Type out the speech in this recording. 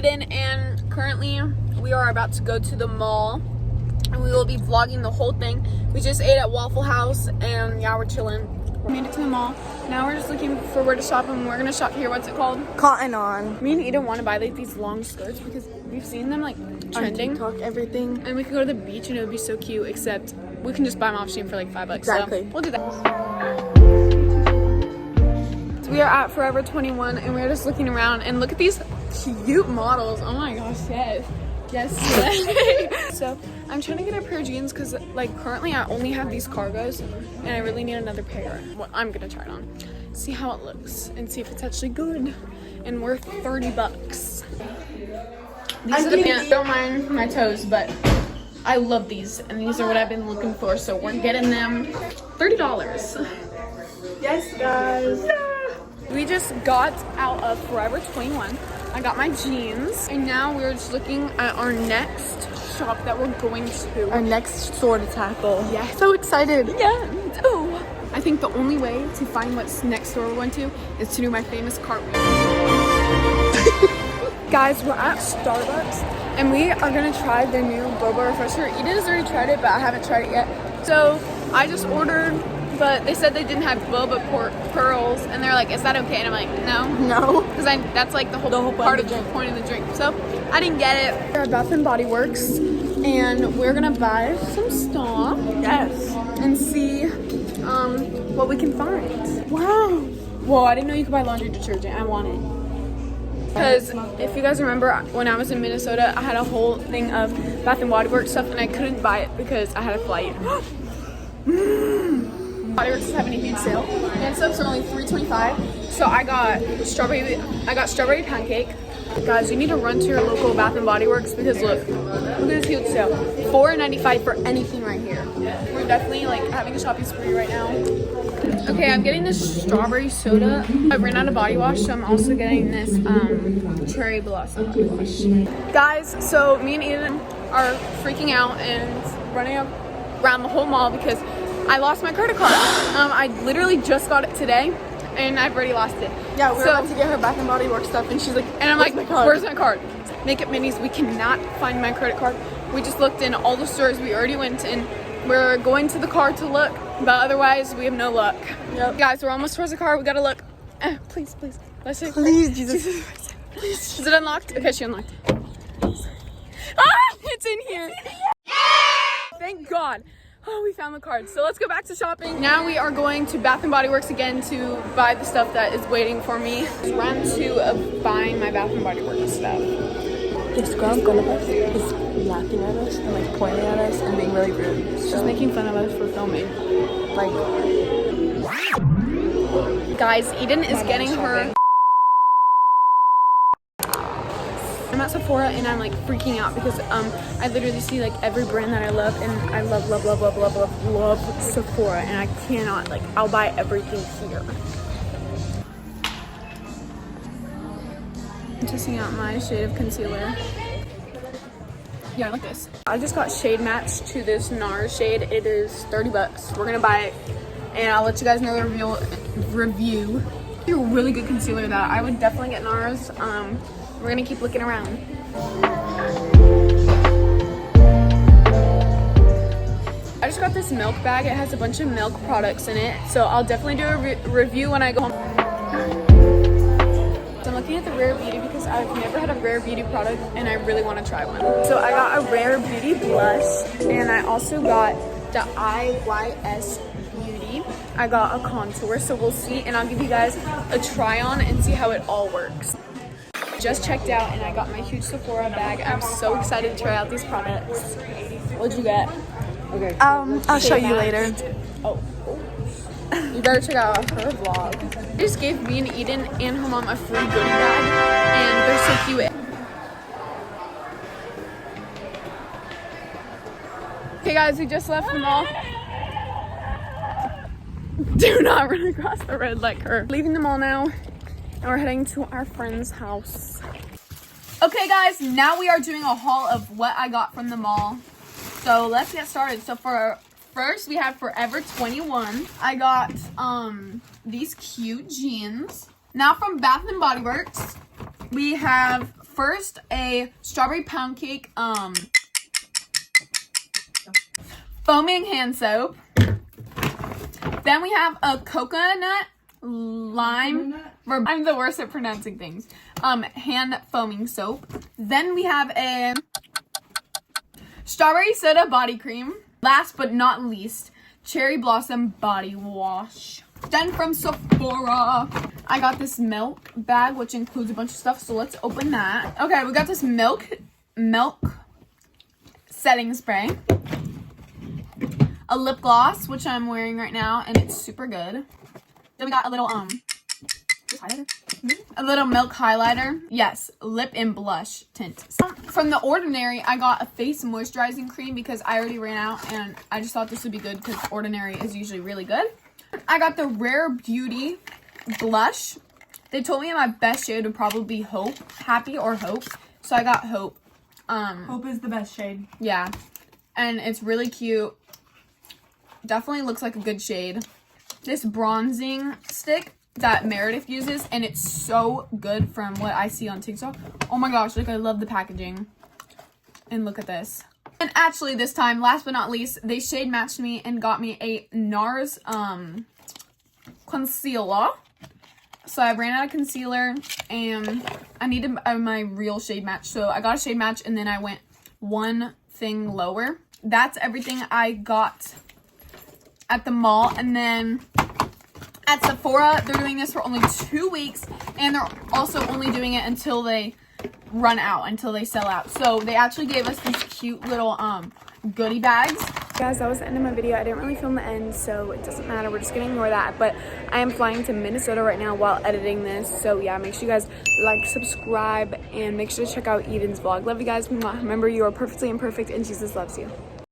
Eden, and currently we are about to go to the mall, and we will be vlogging the whole thing. We just ate at Waffle House, and yeah, we're chilling. We made it to the mall. Now we're just looking for where to shop, and we're gonna shop here. What's it called? Cotton On. Me and Eden want to buy like these long skirts because we've seen them like trending. On TikTok, everything. And we could go to the beach and it would be so cute, except we can just buy them off Shein for like $5. Exactly. So we'll do that. So we are at Forever 21 and we're just looking around and look at these cute models. Oh my gosh, yes. Yes. So I'm trying to get a pair of jeans because like currently I only have these cargos and I really need another pair. Well, I'm gonna try it on, see how it looks and see if it's actually good and worth $30. These are the pants. Don't mind my toes, but I love these and these are what I've been looking for, so we're getting them. $30. Yes, guys. Yeah. We just got out of Forever 21. I got my jeans, and now we're just looking at our next shop that we're going to. Our next store to tackle. Yeah. So excited. Yeah, me too. I think the only way to find what's next store we're going to is to do my famous cartwheel. Guys, we're at Starbucks, and we are gonna try their new boba refresher. Eden has already tried it, but I haven't tried it yet. So I just ordered, but they said they didn't have boba pearls, and they're like, "Is that okay?" And I'm like, "No, because that's like the whole part of the point of the drink." So I didn't get it. We're at Bath and Body Works, and we're gonna buy some stuff. Yes. And see what we can find. Wow. Whoa! I didn't know you could buy laundry detergent. I want it. Because if you guys remember, when I was in Minnesota, I had a whole thing of Bath and Body Works stuff, and I couldn't buy it because I had a flight. Body Works is having a huge sale, and stuffs are only $3.25. So I got strawberry pancake. Guys, you need to run to your local Bath and Body Works because look at this huge sale. $4.95 for anything right here. We're definitely like having a shopping spree right now. Okay, I'm getting this strawberry soda. I ran out of body wash, so I'm also getting this cherry blossom body wash. Guys, so me and Eden are freaking out and running around the whole mall because I lost my credit card. I literally just got it today, and I've already lost it. Yeah, we're about to get her Bath and Body Works stuff, and she's like, and I'm like, where's my card? Makeup Minis, we cannot find my credit card. We just looked in all the stores we already went in. We're going to the car to look, but otherwise we have no luck. Yep. Guys, we're almost towards the car. We gotta look. Please. Let's see. Please, Jesus. Please. Is it unlocked? Okay, she unlocked it. It's in here. Thank God. Oh, we found the card. So let's go back to shopping. Now we are going to Bath and Body Works again to buy the stuff that is waiting for me. Round 2 of buying my Bath and Body Works stuff. This girl in front of us is laughing at us and like pointing at us and being really rude. She's making fun of us for filming. Like, guys, Eden is getting her. I'm at Sephora and I'm like freaking out because I literally see like every brand that I love, and I love Sephora, and I cannot, like, I'll buy everything here. I'm testing out my shade of concealer. Yeah, like this. I just got shade matched to this NARS shade. It is $30. We're gonna buy it, and I'll let you guys know the review. It's a really good concealer that I would definitely get NARS. We're gonna keep looking around. I just got this milk bag. It has a bunch of milk products in it, so I'll definitely do a review when I go home. So I'm looking at the Rare Beauty because I've never had a Rare Beauty product and I really want to try one. So I got a Rare Beauty blush, and I also got the IYS Beauty. I got a contour, so we'll see, and I'll give you guys a try on and see how it all works. Just checked out and I got my huge Sephora bag. I'm so excited to try out these products. What'd you get? Okay. I'll show you later. Oh. You better check out her vlog. They just gave me and Eden and her mom a free goodie bag, and they're so cute. Okay guys, we just left the mall. Do not run across the red like her. Leaving the mall now, and we're heading to our friend's house. Okay guys, now we are doing a haul of what I got from the mall. So let's get started. So first we have Forever 21. I got these cute jeans. Now from Bath and Body Works, we have first a strawberry pound cake foaming hand soap. Then we have a coconut lime. I'm the worst at pronouncing things. Hand foaming soap. Then we have a strawberry soda body cream. Last but not least, cherry blossom body wash. Then from Sephora, I got this milk bag, which includes a bunch of stuff. So let's open that. Okay, we got this milk setting spray. A lip gloss, which I'm wearing right now, and it's super good. Then we got a little a little milk highlighter. Yes, lip and blush tint. So from The Ordinary, I got a face moisturizing cream because I already ran out, and I just thought this would be good because Ordinary is usually really good. I got the Rare Beauty blush. They told me my best shade would probably be Hope, Happy or Hope. So I got Hope. Hope is the best shade. Yeah, and it's really cute. Definitely looks like a good shade. This bronzing stick that Meredith uses, and it's so good from what I see on TikTok. Oh my gosh, like I love the packaging. And look at this. And actually this time, last but not least, they shade matched me and got me a NARS concealer. So I ran out of concealer and I needed my real shade match. So I got a shade match and then I went one thing lower. That's everything I got at the mall. And then at Sephora, they're doing this for only 2 weeks, and they're also only doing it until they run out, until they sell out. So they actually gave us these cute little goodie bags. Guys, that was the end of my video. I didn't really film the end, so it doesn't matter. We're just gonna ignore that. But I am flying to Minnesota right now while editing this. So yeah, make sure you guys like, subscribe, and make sure to check out Eden's vlog. Love you guys. Remember, you are perfectly imperfect, and Jesus loves you.